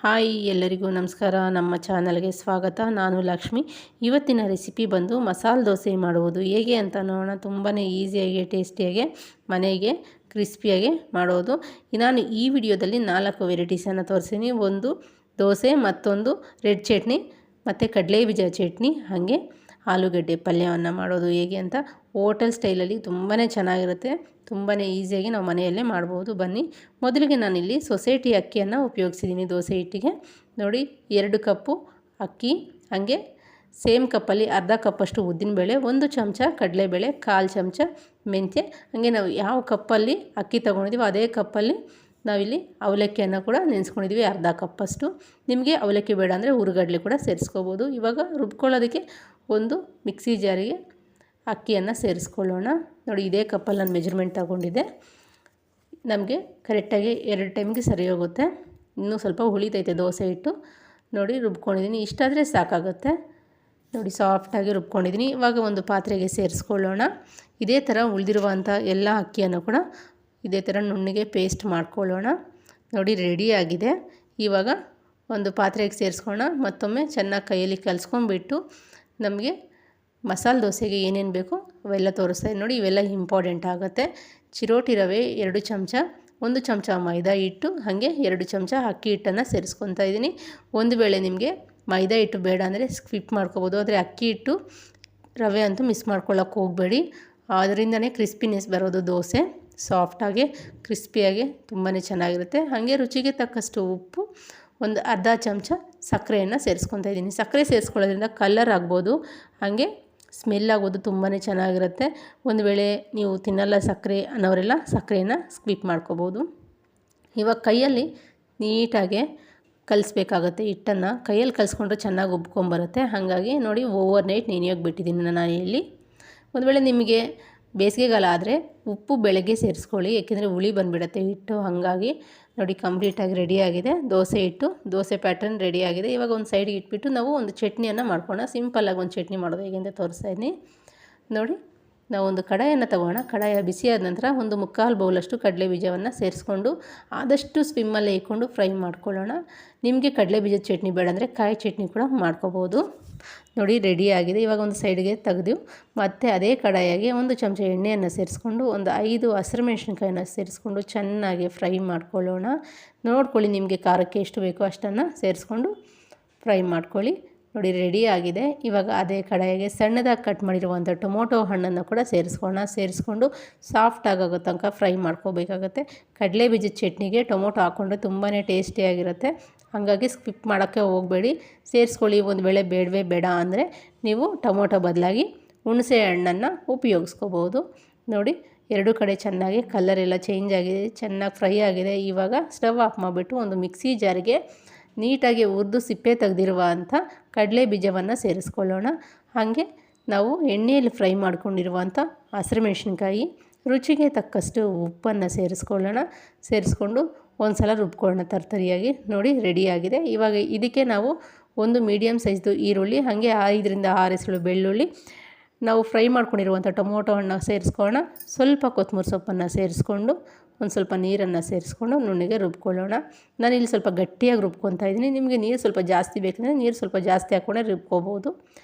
Hi ಎಲ್ಲರಿಗೂ ನಮಸ್ಕಾರ. ನಮ್ಮ ಚಾನಲ್ಗೆ ಸ್ವಾಗತ. ನಾನು ಲಕ್ಷ್ಮಿ. ಇವತ್ತಿನ ರೆಸಿಪಿ ಬಂದು ಮಸಾಲೆ ದೋಸೆ ಮಾಡುವುದು ಹೇಗೆ ಅಂತ ನೋಡೋಣ. ತುಂಬಾ ಈಸಿಯಾಗಿ ಟೇಸ್ಟಿಯಾಗಿ ಮನೆಗೆ ಕ್ರಿಸ್ಪಿಯಾಗಿ ಮಾಡೋದು. ನಾನು ಈ ವಿಡಿಯೋದಲ್ಲಿ 4 ವೆರೈಟೀಸನ್ನು ತೋರಿಸ್ತೀನಿ. ಒಂದು ದೋಸೆ, ಮತ್ತೊಂದು ರೆಡ್ ಚಟ್ನಿ, ಮತ್ತು ಕಡಲೆ ಬೀಜ ಚಟ್ನಿ, ಹಾಗೆ ಆಲೂಗಡ್ಡೆ ಪಲ್ಯವನ್ನು ಮಾಡೋದು ಹೇಗೆ ಅಂತ ಹೋಟೆಲ್ ಸ್ಟೈಲಲ್ಲಿ ತುಂಬಾ ಚೆನ್ನಾಗಿರುತ್ತೆ. ತುಂಬಾ ಈಸಿಯಾಗಿ ನಾವು ಮನೆಯಲ್ಲೇ ಮಾಡ್ಬೋದು. ಬನ್ನಿ. ಮೊದಲಿಗೆ ನಾನಿಲ್ಲಿ ಸೊಸೈಟಿ ಅಕ್ಕಿಯನ್ನು ಉಪಯೋಗಿಸಿದ್ದೀನಿ ದೋಸೆ ಹಿಟ್ಟಿಗೆ. ನೋಡಿ, 2 ಕಪ್ಪು ಅಕ್ಕಿ, ಹಾಗೆ ಸೇಮ್ ಕಪ್ಪಲ್ಲಿ ಅರ್ಧ ಕಪ್ಪಷ್ಟು ಉದ್ದಿನಬೇಳೆ, 1 ಚಮಚ ಕಡಲೆಬೇಳೆ, 1/4 ಚಮಚ ಮೆಂತ್ಯ, ಹಾಗೆ ನಾವು ಯಾವ ಕಪ್ಪಲ್ಲಿ ಅಕ್ಕಿ ತೊಗೊಂಡಿದ್ದೀವೋ ಅದೇ ಕಪ್ಪಲ್ಲಿ ನಾವಿಲ್ಲಿ ಅವಲಕ್ಕಿಯನ್ನು ಕೂಡ ನೆನೆಸ್ಕೊಂಡಿದ್ದೀವಿ, ಅರ್ಧ ಕಪ್ಪಷ್ಟು. ನಿಮಗೆ ಅವಲಕ್ಕಿ ಬೇಡ ಅಂದರೆ ಹುರುಗಡ್ಲೆ ಕೂಡ ಸೇರಿಸ್ಕೋಬೋದು. ಇವಾಗ ರುಬ್ಕೊಳ್ಳೋದಕ್ಕೆ ಒಂದು ಮಿಕ್ಸಿ ಜಾರಿಗೆ ಅಕ್ಕಿಯನ್ನು ಸೇರಿಸ್ಕೊಳ್ಳೋಣ. ನೋಡಿ, ಇದೇ ಕಪ್ಪಲ್ಲಿ ನಾನು ಮೆಜರ್ಮೆಂಟ್ ತಗೊಂಡಿದ್ದೆ. ನಮಗೆ ಕರೆಕ್ಟಾಗಿ 2 ಟೈಮ್ಗೆ ಸರಿ ಹೋಗುತ್ತೆ. ಇನ್ನೂ ಸ್ವಲ್ಪ ಉಳಿತೈತೆ ದೋಸೆ ಹಿಟ್ಟು. ನೋಡಿ, ರುಬ್ಕೊಂಡಿದ್ದೀನಿ. ಇಷ್ಟಾದರೆ ಸಾಕಾಗುತ್ತೆ. ನೋಡಿ, ಸಾಫ್ಟಾಗಿ ರುಬ್ಕೊಂಡಿದ್ದೀನಿ. ಇವಾಗ ಒಂದು ಪಾತ್ರೆಗೆ ಸೇರಿಸ್ಕೊಳ್ಳೋಣ. ಇದೇ ಥರ ಉಳಿದಿರುವಂಥ ಎಲ್ಲ ಅಕ್ಕಿಯನ್ನು ಕೂಡ ಇದೇ ಥರ ನುಣ್ಣಗೆ ಪೇಸ್ಟ್ ಮಾಡ್ಕೊಳ್ಳೋಣ. ನೋಡಿ, ರೆಡಿಯಾಗಿದೆ. ಇವಾಗ ಒಂದು ಪಾತ್ರೆಗೆ ಸೇರಿಸ್ಕೊಳ್ಳೋಣ. ಮತ್ತೊಮ್ಮೆ ಚೆನ್ನಾಗಿ ಕೈಯಲ್ಲಿ ಕಲಿಸ್ಕೊಂಡ್ಬಿಟ್ಟು ನಮಗೆ ಮಸಾಲೆ ದೋಸೆಗೆ ಏನೇನು ಬೇಕೋ ಅವೆಲ್ಲ ತೋರಿಸ್ತಾ ಇದ್ದೀನಿ. ನೋಡಿ, ಇವೆಲ್ಲ ಇಂಪಾರ್ಟೆಂಟ್ ಆಗುತ್ತೆ. ಚಿರೋಟಿ ರವೆ 2 ಚಮಚ, 1 ಚಮಚ ಮೈದಾ ಹಿಟ್ಟು, ಹಾಗೆ 2 ಚಮಚ ಅಕ್ಕಿ ಹಿಟ್ಟನ್ನು ಸೇರಿಸ್ಕೊತಾ ಇದ್ದೀನಿ. ಒಂದು ವೇಳೆ ನಿಮಗೆ ಮೈದಾ ಹಿಟ್ಟು ಬೇಡ ಅಂದರೆ ಸ್ಕಿಪ್ ಮಾಡ್ಕೋಬೋದು. ಆದರೆ ಅಕ್ಕಿ ಹಿಟ್ಟು, ರವೆ ಅಂತೂ ಮಿಸ್ ಮಾಡ್ಕೊಳ್ಳೋಕೆ ಹೋಗಬೇಡಿ. ಅದರಿಂದನೇ ಕ್ರಿಸ್ಪಿನೆಸ್ ಬರೋದು. ದೋಸೆ ಸಾಫ್ಟಾಗಿ ಕ್ರಿಸ್ಪಿಯಾಗಿ ತುಂಬಾ ಚೆನ್ನಾಗಿರುತ್ತೆ. ಹಾಗೆ ರುಚಿಗೆ ತಕ್ಕಷ್ಟು ಉಪ್ಪು, ಒಂದು ಅರ್ಧ ಚಮಚ ಸಕ್ಕರೆಯನ್ನು ಸೇರಿಸ್ಕೊತಾ ಇದ್ದೀನಿ. ಸಕ್ಕರೆ ಸೇರಿಸ್ಕೊಳ್ಳೋದ್ರಿಂದ ಕಲರ್ ಆಗ್ಬೋದು, ಹಾಗೆ ಸ್ಮೆಲ್ ಆಗೋದು ತುಂಬಾ ಚೆನ್ನಾಗಿರುತ್ತೆ. ಒಂದು ವೇಳೆ ನೀವು ತಿನ್ನಲ್ಲ ಸಕ್ಕರೆ ಅನ್ನೋರೆಲ್ಲ ಸಕ್ಕರೆಯನ್ನು ಸ್ಕಿಪ್ ಮಾಡ್ಕೋಬೋದು. ಇವಾಗ ಕೈಯಲ್ಲಿ ನೀಟಾಗಿ ಕಲಿಸ್ಬೇಕಾಗತ್ತೆ. ಹಿಟ್ಟನ್ನು ಕೈಯಲ್ಲಿ ಕಲಿಸ್ಕೊಂಡ್ರೆ ಚೆನ್ನಾಗಿ ಉಬ್ಕೊಂಬರುತ್ತೆ. ಹಾಗಾಗಿ ನೋಡಿ, ಓವರ್ ನೈಟ್ ನೆನೆಯೋಗಿ ಬಿಟ್ಟಿದ್ದೀನಿ ನಾನು ಇಲ್ಲಿ. ಒಂದು ವೇಳೆ ನಿಮಗೆ ಬೇಸಿಗೆಗಾಲ ಆದರೆ ಉಪ್ಪು ಬೆಳಗ್ಗೆ ಸೇರಿಸ್ಕೊಳ್ಳಿ, ಏಕೆಂದರೆ ಹುಳಿ ಬಂದುಬಿಡುತ್ತೆ ಹಿಟ್ಟು. ಹಾಗಾಗಿ ನೋಡಿ, ಕಂಪ್ಲೀಟಾಗಿ ರೆಡಿಯಾಗಿದೆ ದೋಸೆ ಹಿಟ್ಟು. ದೋಸೆ ಪ್ಯಾಟರ್ನ್ ರೆಡಿಯಾಗಿದೆ. ಇವಾಗ ಒಂದು ಸೈಡಿಗೆ ಇಟ್ಬಿಟ್ಟು ನಾವು ಒಂದು ಚಟ್ನಿಯನ್ನು ಮಾಡ್ಕೊಳ್ಳೋಣ. ಸಿಂಪಲ್ಲಾಗಿ ಒಂದು ಚಟ್ನಿ ಮಾಡೋದು ಹೇಗೆ ಅಂತ ತೋರಿಸ್ತಾ ಇದ್ದೀನಿ. ನೋಡಿ, ನಾವು ಒಂದು ಕಡಾಯನ್ನು ತಗೋಣ. ಕಡಾಯ ಬಿಸಿಯಾದ ನಂತರ ಒಂದು 3/4 ಬೌಲಷ್ಟು ಕಡಲೆ ಬೀಜವನ್ನು ಸೇರಿಸ್ಕೊಂಡು ಆದಷ್ಟು ಸ್ವಿಮ್ಮಲ್ಲೇ ಇಟ್ಕೊಂಡು ಫ್ರೈ ಮಾಡ್ಕೊಳ್ಳೋಣ. ನಿಮಗೆ ಕಡಲೆ ಬೀಜದ ಚಟ್ನಿ ಬೇಡ ಅಂದರೆ ಕಾಯಿ ಚಟ್ನಿ ಕೂಡ ಮಾಡ್ಕೋಬೋದು. ನೋಡಿ, ರೆಡಿಯಾಗಿದೆ. ಇವಾಗ ಒಂದು ಸೈಡ್ಗೆ ತೆಗೆದು ಮತ್ತೆ ಅದೇ ಕಡಾಯಿಗೆ 1 ಚಮಚ ಎಣ್ಣೆಯನ್ನು ಸೇರಿಸ್ಕೊಂಡು ಒಂದು 5 ಹಸಿರುಮೆಣಸಿನ್ಕಾಯಿನ ಸೇರಿಸ್ಕೊಂಡು ಚೆನ್ನಾಗಿ ಫ್ರೈ ಮಾಡ್ಕೊಳ್ಳೋಣ. ನೋಡ್ಕೊಳ್ಳಿ, ನಿಮಗೆ ಖಾರಕ್ಕೆ ಎಷ್ಟು ಬೇಕೋ ಅಷ್ಟನ್ನು ಸೇರಿಸ್ಕೊಂಡು ಫ್ರೈ ಮಾಡ್ಕೊಳ್ಳಿ. ನೋಡಿ, ರೆಡಿಯಾಗಿದೆ. ಇವಾಗ ಅದೇ ಕಡಾಯಿಗೆ ಸಣ್ಣದಾಗಿ ಕಟ್ ಮಾಡಿರುವಂಥ ಟೊಮೊಟೊ ಹಣ್ಣನ್ನು ಕೂಡ ಸೇರಿಸ್ಕೊಂಡು ಸಾಫ್ಟ್ ಆಗೋ ತನಕ ಫ್ರೈ ಮಾಡ್ಕೋಬೇಕಾಗತ್ತೆ. ಕಡಲೆ ಬೀಜದ ಚಟ್ನಿಗೆ ಟೊಮೊಟೊ ಹಾಕ್ಕೊಂಡ್ರೆ ತುಂಬಾ ಟೇಸ್ಟಿಯಾಗಿರುತ್ತೆ. ಹಾಗಾಗಿ ಸ್ಕಿಪ್ ಮಾಡೋಕ್ಕೆ ಹೋಗಬೇಡಿ, ಸೇರಿಸ್ಕೊಳ್ಳಿ. ಒಂದು ವೇಳೆ ಬೇಡ ಅಂದರೆ ನೀವು ಟೊಮೊಟೊ ಬದಲಾಗಿ ಹುಣಸೆ ಹಣ್ಣನ್ನು ಉಪಯೋಗಿಸ್ಕೋಬೋದು. ನೋಡಿ, 2 ಕಡೆ ಚೆನ್ನಾಗಿ ಕಲರ್ ಎಲ್ಲ ಚೇಂಜ್ ಆಗಿದೆ, ಚೆನ್ನಾಗಿ ಫ್ರೈ ಆಗಿದೆ. ಇವಾಗ ಸ್ಟವ್ ಆಫ್ ಮಾಡಿಬಿಟ್ಟು ಒಂದು ಮಿಕ್ಸಿ ಜಾರಿಗೆ ನೀಟಾಗಿ ಹುರಿದು ಸಿಪ್ಪೆ ತೆಗೆದಿರುವಂಥ ಕಡಲೆ ಬೀಜವನ್ನು ಸೇರಿಸ್ಕೊಳ್ಳೋಣ. ಹಾಗೆ ನಾವು ಎಣ್ಣೆಯಲ್ಲಿ ಫ್ರೈ ಮಾಡ್ಕೊಂಡಿರುವಂಥ ಹಸಿರುಮೆಣಸಿನ್ಕಾಯಿ, ರುಚಿಗೆ ತಕ್ಕಷ್ಟು ಉಪ್ಪನ್ನು ಸೇರಿಸ್ಕೊಂಡು ಒಂದು ಸಲ ರುಬ್ಕೊಳ್ಳೋಣ ತರ್ತರಿಯಾಗಿ. ನೋಡಿ, ರೆಡಿಯಾಗಿದೆ. ಇವಾಗ ಇದಕ್ಕೆ ನಾವು ಒಂದು ಮೀಡಿಯಮ್ ಸೈಜ್ದು ಈರುಳ್ಳಿ, ಹಾಗೆ 5ರಿಂದ 6 ಎಸಳು ಬೆಳ್ಳುಳ್ಳಿ, ನಾವು ಫ್ರೈ ಮಾಡ್ಕೊಂಡಿರುವಂಥ ಟೊಮೊಟೊ ಹಣ್ಣು ಸೇರಿಸ್ಕೊಳ್ಳೋಣ. ಸ್ವಲ್ಪ ಕೊತ್ತಂಬರಿ ಸೊಪ್ಪನ್ನು ಸೇರಿಸ್ಕೊಂಡು ಒಂದು ಸ್ವಲ್ಪ ನೀರನ್ನು ಸೇರಿಸ್ಕೊಂಡು ನುಣ್ಣಗೆ ರುಬ್ಕೊಳ್ಳೋಣ. ನಾನಿಲ್ಲಿ ಸ್ವಲ್ಪ ಗಟ್ಟಿಯಾಗಿ ರುಬ್ಕೊತಾ ಇದ್ದೀನಿ. ನಿಮಗೆ ನೀರು ಸ್ವಲ್ಪ ಜಾಸ್ತಿ ಬೇಕಂದರೆ ನೀರು ಸ್ವಲ್ಪ ಜಾಸ್ತಿ ಹಾಕ್ಕೊಂಡೆ ರುಬ್ಕೋಬೋದು.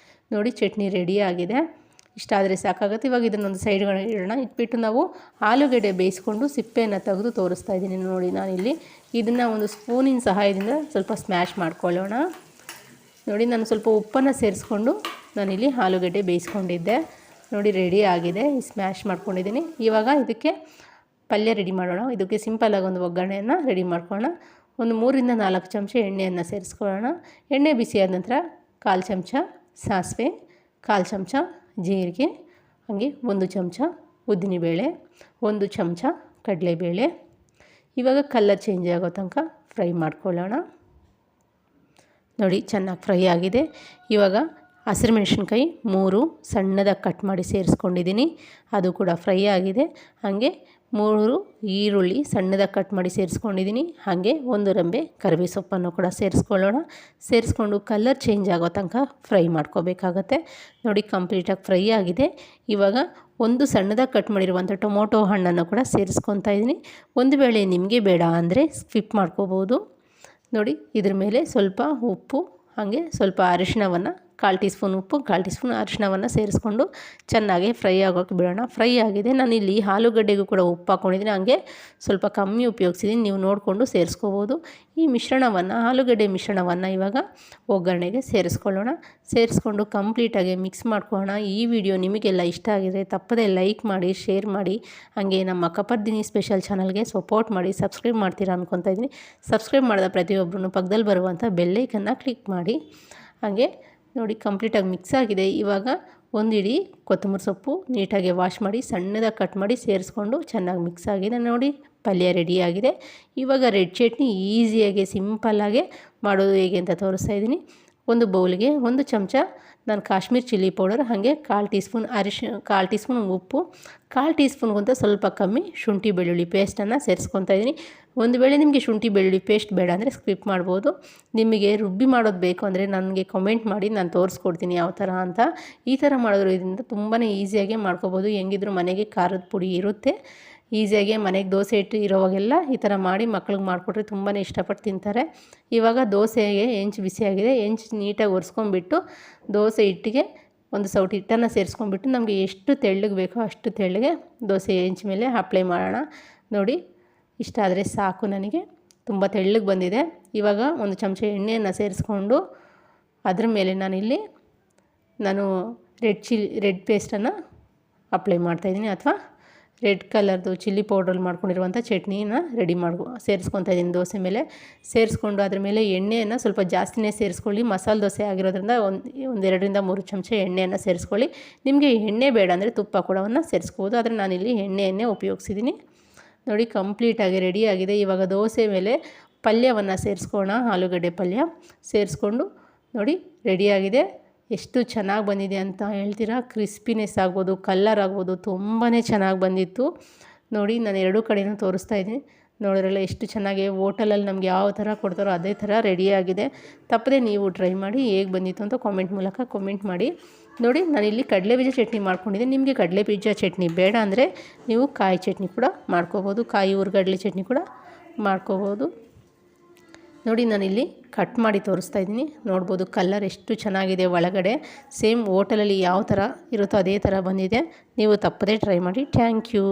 ನೋಡಿ, ಚಟ್ನಿ ರೆಡಿಯಾಗಿದೆ. ಇಷ್ಟಾದರೆ ಸಾಕಾಗುತ್ತೆ. ಇವಾಗ ಇದನ್ನೊಂದು ಸೈಡ್ಗಳು ಇಡೋಣ. ಇಟ್ಬಿಟ್ಟು ನಾವು ಆಲೂಗಡ್ಡೆ ಬೇಯಿಸ್ಕೊಂಡು ಸಿಪ್ಪೆಯನ್ನು ತೆಗೆದು ತೋರಿಸ್ತಾ ಇದ್ದೀನಿ. ನೋಡಿ, ನಾನಿಲ್ಲಿ ಇದನ್ನು ಒಂದು ಸ್ಪೂನಿನ ಸಹಾಯದಿಂದ ಸ್ವಲ್ಪ ಸ್ಮ್ಯಾಶ್ ಮಾಡ್ಕೊಳ್ಳೋಣ. ನೋಡಿ, ನಾನು ಸ್ವಲ್ಪ ಉಪ್ಪನ್ನು ಸೇರಿಸ್ಕೊಂಡು ನಾನಿಲ್ಲಿ ಆಲೂಗಡ್ಡೆ ಬೇಯಿಸ್ಕೊಂಡಿದ್ದೆ. ನೋಡಿ, ರೆಡಿಯಾಗಿದೆ. ಸ್ಮ್ಯಾಶ್ ಮಾಡ್ಕೊಂಡಿದ್ದೀನಿ. ಇವಾಗ ಇದಕ್ಕೆ ಪಲ್ಯ ರೆಡಿ ಮಾಡೋಣ. ಇದಕ್ಕೆ ಸಿಂಪಲ್ಲಾಗಿ ಒಂದು ಒಗ್ಗರಣೆಯನ್ನು ರೆಡಿ ಮಾಡ್ಕೊಳ್ಳೋಣ. ಒಂದು 3ರಿಂದ 4 ಚಮಚ ಎಣ್ಣೆಯನ್ನು ಸೇರಿಸ್ಕೊಳ್ಳೋಣ. ಎಣ್ಣೆ ಬಿಸಿಯಾದ ನಂತರ 1/4 ಚಮಚ ಸಾಸಿವೆ, 1/4 ಚಮಚ ಜೀರಿಗೆ, ಹಾಗೆ 1 ಚಮಚ ಉದ್ದಿನಬೇಳೆ, 1 ಚಮಚ ಕಡಲೆಬೇಳೆ. ಇವಾಗ ಕಲರ್ ಚೇಂಜ್ ಆಗೋ ತನಕ ಫ್ರೈ ಮಾಡ್ಕೊಳ್ಳೋಣ. ನೋಡಿ, ಚೆನ್ನಾಗಿ ಫ್ರೈ ಆಗಿದೆ. ಇವಾಗ ಹಸಿರುಮೆಣಸಿನ್ಕಾಯಿ 3 ಸಣ್ಣದಾಗಿ ಕಟ್ ಮಾಡಿ ಸೇರಿಸ್ಕೊಂಡಿದ್ದೀನಿ, ಅದು ಕೂಡ ಫ್ರೈ ಆಗಿದೆ. ಹಾಗೆ 3 ಈರುಳ್ಳಿ ಸಣ್ಣದಾಗಿ ಕಟ್ ಮಾಡಿ ಸೇರಿಸ್ಕೊಂಡಿದ್ದೀನಿ. ಹಾಗೆ 1 ರೆಂಬೆ ಕರಿಬೇವು ಸೊಪ್ಪನ್ನು ಕೂಡ ಸೇರಿಸ್ಕೊಂಡು ಕಲರ್ ಚೇಂಜ್ ಆಗೋ ತನಕ ಫ್ರೈ ಮಾಡ್ಕೋಬೇಕಾಗತ್ತೆ. ನೋಡಿ, ಕಂಪ್ಲೀಟಾಗಿ ಫ್ರೈ ಆಗಿದೆ. ಇವಾಗ ಒಂದು ಸಣ್ಣದಾಗಿ ಕಟ್ ಮಾಡಿರುವಂಥ ಟೊಮೊಟೊ ಹಣ್ಣನ್ನು ಕೂಡ ಸೇರಿಸ್ಕೊತಾ ಇದ್ದೀನಿ. ಒಂದು ವೇಳೆ ನಿಮಗೆ ಬೇಡ ಅಂದರೆ ಸ್ಕಿಪ್ ಮಾಡ್ಕೋಬೋದು. ನೋಡಿ ಇದ್ರ ಮೇಲೆ ಸ್ವಲ್ಪ ಉಪ್ಪು ಹಾಗೆ ಸ್ವಲ್ಪ ಅರಿಶಿಣವನ್ನು 1/4 ಟೀ ಸ್ಪೂನ್ ಉಪ್ಪು 1/4 ಟೀ ಸ್ಪೂನ್ ಅರಿಶಿಣವನ್ನು ಸೇರಿಸ್ಕೊಂಡು ಚೆನ್ನಾಗಿ ಫ್ರೈ ಆಗೋಕ್ಕೆ ಬಿಡೋಣ. ಫ್ರೈ ಆಗಿದೆ. ನಾನಿಲ್ಲಿ ಆಲೂಗಡ್ಡೆಗೂ ಕೂಡ ಉಪ್ಪು ಹಾಕ್ಕೊಂಡಿದ್ದೀನಿ, ಹಾಗೆ ಸ್ವಲ್ಪ ಕಮ್ಮಿ ಉಪಯೋಗಿಸಿದ್ದೀನಿ, ನೀವು ನೋಡಿಕೊಂಡು ಸೇರಿಸ್ಕೋಬೋದು. ಈ ಮಿಶ್ರಣವನ್ನು ಆಲೂಗಡ್ಡೆ ಮಿಶ್ರಣವನ್ನು ಇವಾಗ ಒಗ್ಗರಣೆಗೆ ಸೇರಿಸ್ಕೊಳ್ಳೋಣ. ಸೇರಿಸ್ಕೊಂಡು ಕಂಪ್ಲೀಟಾಗಿ ಮಿಕ್ಸ್ ಮಾಡ್ಕೊಳ್ಳೋಣ. ಈ ವಿಡಿಯೋ ನಿಮಗೆಲ್ಲ ಇಷ್ಟ ಆಗಿದರೆ ತಪ್ಪದೇ ಲೈಕ್ ಮಾಡಿ, ಶೇರ್ ಮಾಡಿ, ಹಾಗೆ ನಮ್ಮ ಕಪರ್ದಿನಿ ಸ್ಪೆಷಲ್ ಚಾನಲ್ಗೆ ಸಪೋರ್ಟ್ ಮಾಡಿ, ಸಬ್ಸ್ಕ್ರೈಬ್ ಮಾಡ್ತೀರಾ ಅನ್ಕೊತಾ ಇದ್ದೀನಿ. ಸಬ್ಸ್ಕ್ರೈಬ್ ಮಾಡಿದ ಪ್ರತಿಯೊಬ್ಬರೂ ಪಕ್ಕದಲ್ಲಿ ಬರುವಂಥ ಬೆಲ್ಲೈಕನ್ನು ಕ್ಲಿಕ್ ಮಾಡಿ. ಹಾಗೆ ನೋಡಿ ಕಂಪ್ಲೀಟಾಗಿ ಮಿಕ್ಸ್ ಆಗಿದೆ. ಇವಾಗ ಒಂದು ಇಡೀ ಕೊತ್ತಂಬರಿ ಸೊಪ್ಪು ನೀಟಾಗಿ ವಾಶ್ ಮಾಡಿ ಸಣ್ಣದಾಗಿ ಕಟ್ ಮಾಡಿ ಸೇರಿಸ್ಕೊಂಡು ಚೆನ್ನಾಗಿ ಮಿಕ್ಸ್ ಆಗಿದೆ. ನೋಡಿ ಪಲ್ಯ ರೆಡಿಯಾಗಿದೆ. ಇವಾಗ ರೆಡ್ ಚಟ್ನಿ ಈಸಿಯಾಗಿ ಸಿಂಪಲ್ಲಾಗೆ ಮಾಡೋದು ಹೇಗೆ ಅಂತ ತೋರಿಸ್ತಾ ಇದ್ದೀನಿ. ಒಂದು ಬೌಲ್ಗೆ 1 ಚಮಚ ನಾನು ಕಾಶ್ಮೀರ್ ಚಿಲ್ಲಿ ಪೌಡರ್, ಹಾಗೆ 1/4 ಟೀ ಸ್ಪೂನ್ 1/4 ಟೀ ಸ್ಪೂನ್ ಉಪ್ಪು, 1/4 ಟೀ ಸ್ಪೂನ್ಗಿಂತ ಸ್ವಲ್ಪ ಕಮ್ಮಿ ಶುಂಠಿ ಬೆಳ್ಳುಳ್ಳಿ ಪೇಸ್ಟನ್ನು ಸೇರಿಸ್ಕೊತಾ ಇದ್ದೀನಿ. ಒಂದು ವೇಳೆ ನಿಮಗೆ ಶುಂಠಿ ಬೆಳ್ಳುಳ್ಳಿ ಪೇಸ್ಟ್ ಬೇಡ ಅಂದರೆ ಸ್ಕಿಪ್ ಮಾಡ್ಬೋದು. ನಿಮಗೆ ರುಬ್ಬಿ ಮಾಡೋದು ಬೇಕು ಅಂದರೆ ನನಗೆ ಕಮೆಂಟ್ ಮಾಡಿ, ನಾನು ತೋರಿಸ್ಕೊಡ್ತೀನಿ ಯಾವ ಥರ ಅಂತ. ಈ ಥರ ಮಾಡೋದ್ರಿಂದ ತುಂಬಾ ಈಸಿಯಾಗಿ ಮಾಡ್ಕೋಬೋದು. ಹೆಂಗಿದ್ರು ಮನೆಗೆ ಖಾರದ ಪುಡಿ ಇರುತ್ತೆ, ಈಸಿಯಾಗಿ ಮನೆಗೆ ದೋಸೆ ಹಿಟ್ಟು ಇರೋವಾಗೆಲ್ಲ ಈ ಥರ ಮಾಡಿ ಮಕ್ಳಿಗೆ ಮಾಡಿಕೊಟ್ರೆ ತುಂಬಾ ಇಷ್ಟಪಟ್ಟು ತಿಂತಾರೆ. ಇವಾಗ ದೋಸೆಗೆ ಹೆಂಚು ಬಿಸಿಯಾಗಿದೆ. ಹೆಂಚು ನೀಟಾಗಿ ಒರೆಸ್ಕೊಂಡ್ಬಿಟ್ಟು ದೋಸೆ ಹಿಟ್ಟಿಗೆ ಒಂದು ಸೌಟು ಹಿಟ್ಟನ್ನು ಸೇರಿಸ್ಕೊಂಡ್ಬಿಟ್ಟು ನಮಗೆ ಎಷ್ಟು ತೆಳ್ಳಗೆ ಬೇಕೋ ಅಷ್ಟು ತೆಳ್ಳಗೆ ದೋಸೆ ಹೆಂಚು ಮೇಲೆ ಅಪ್ಲೈ ಮಾಡೋಣ. ನೋಡಿ ಇಷ್ಟ ಆದರೆ ಸಾಕು, ನನಗೆ ತುಂಬ ತೆಳ್ಳಗೆ ಬಂದಿದೆ. ಇವಾಗ 1 ಚಮಚ ಎಣ್ಣೆಯನ್ನು ಸೇರಿಸ್ಕೊಂಡು ಅದ್ರ ಮೇಲೆ ನಾನು ರೆಡ್ ಪೇಸ್ಟನ್ನು ಅಪ್ಲೈ ಮಾಡ್ತಾಯಿದ್ದೀನಿ, ಅಥವಾ ರೆಡ್ ಕಲರ್ದು ಚಿಲ್ಲಿ ಪೌಡ್ರಲ್ಲಿ ಮಾಡ್ಕೊಂಡಿರುವಂಥ ಚಟ್ನಿನ ಸೇರಿಸ್ಕೊತಾ ಇದ್ದೀನಿ ದೋಸೆ ಮೇಲೆ. ಸೇರಿಸ್ಕೊಂಡು ಅದ್ರ ಮೇಲೆ ಎಣ್ಣೆಯನ್ನು ಸ್ವಲ್ಪ ಜಾಸ್ತಿನೇ ಸೇರಿಸ್ಕೊಳ್ಳಿ. ಮಸಾಲೆ ದೋಸೆ ಆಗಿರೋದ್ರಿಂದ 2ರಿಂದ 3 ಚಮಚ ಎಣ್ಣೆಯನ್ನು ಸೇರಿಸ್ಕೊಳ್ಳಿ. ನಿಮಗೆ ಎಣ್ಣೆ ಬೇಡ ಅಂದರೆ ತುಪ್ಪ ಕೂಡ ಸೇರಿಸ್ಬೋದು, ಆದರೆ ನಾನಿಲ್ಲಿ ಎಣ್ಣೆಯನ್ನೇ ಉಪಯೋಗಿಸಿದ್ದೀನಿ. ನೋಡಿ ಕಂಪ್ಲೀಟಾಗಿ ರೆಡಿಯಾಗಿದೆ. ಇವಾಗ ದೋಸೆ ಮೇಲೆ ಪಲ್ಯವನ್ನು ಸೇರಿಸ್ಕೊಳ್ಳೋಣ. ಆಲೂಗಡ್ಡೆ ಪಲ್ಯ ಸೇರಿಸ್ಕೊಂಡು ನೋಡಿ ರೆಡಿಯಾಗಿದೆ. ಎಷ್ಟು ಚೆನ್ನಾಗಿ ಬಂದಿದೆ ಅಂತ ಹೇಳ್ತೀರಾ. ಕ್ರಿಸ್ಪಿನೆಸ್ ಆಗ್ಬೋದು, ಕಲ್ಲರ್ ಆಗ್ಬೋದು, ತುಂಬಾ ಚೆನ್ನಾಗಿ ಬಂದಿತ್ತು. ನೋಡಿ ನಾನು 2 ಕಡೆಯೂ ತೋರಿಸ್ತಾ ಇದ್ದೀನಿ. ನೋಡಿದ್ರಲ್ಲ ಎಷ್ಟು ಚೆನ್ನಾಗಿ ಹೋಟೆಲಲ್ಲಿ ನಮ್ಗೆ ಯಾವ ಥರ ಕೊಡ್ತಾರೋ ಅದೇ ಥರ ರೆಡಿಯಾಗಿದೆ. ತಪ್ಪದೆ ನೀವು ಟ್ರೈ ಮಾಡಿ ಹೇಗೆ ಬಂದಿತ್ತು ಅಂತ ಕಾಮೆಂಟ್ ಮೂಲಕ ಕಾಮೆಂಟ್ ಮಾಡಿ. ನೋಡಿ ನಾನಿಲ್ಲಿ ಕಡಲೆಬೀಜ ಚಟ್ನಿ ಮಾಡ್ಕೊಂಡಿದ್ದೀನಿ. ನಿಮಗೆ ಕಡಲೆಬೀಜ ಚಟ್ನಿ ಬೇಡ ಅಂದರೆ ನೀವು ಕಾಯಿ ಚಟ್ನಿ ಕೂಡ ಮಾಡ್ಕೋಬೋದು, ಕಾಯಿ ಹುರ್ಗಡ್ಲೆ ಚಟ್ನಿ ಕೂಡ ಮಾಡ್ಕೋಬೋದು. ನೋಡಿ ನಾನಿಲ್ಲಿ ಕಟ್ ಮಾಡಿ ತೋರಿಸ್ತಾ ಇದ್ದೀನಿ. ನೋಡ್ಬೋದು ಕಲ್ಲರ್ ಎಷ್ಟು ಚೆನ್ನಾಗಿದೆ. ಒಳಗಡೆ ಸೇಮ್ ಹೋಟೆಲಲ್ಲಿ ಯಾವ ಥರ ಇರುತ್ತೋ ಅದೇ ಥರ ಬಂದಿದೆ. ನೀವು ತಪ್ಪದೇ ಟ್ರೈ ಮಾಡಿ. Thank you.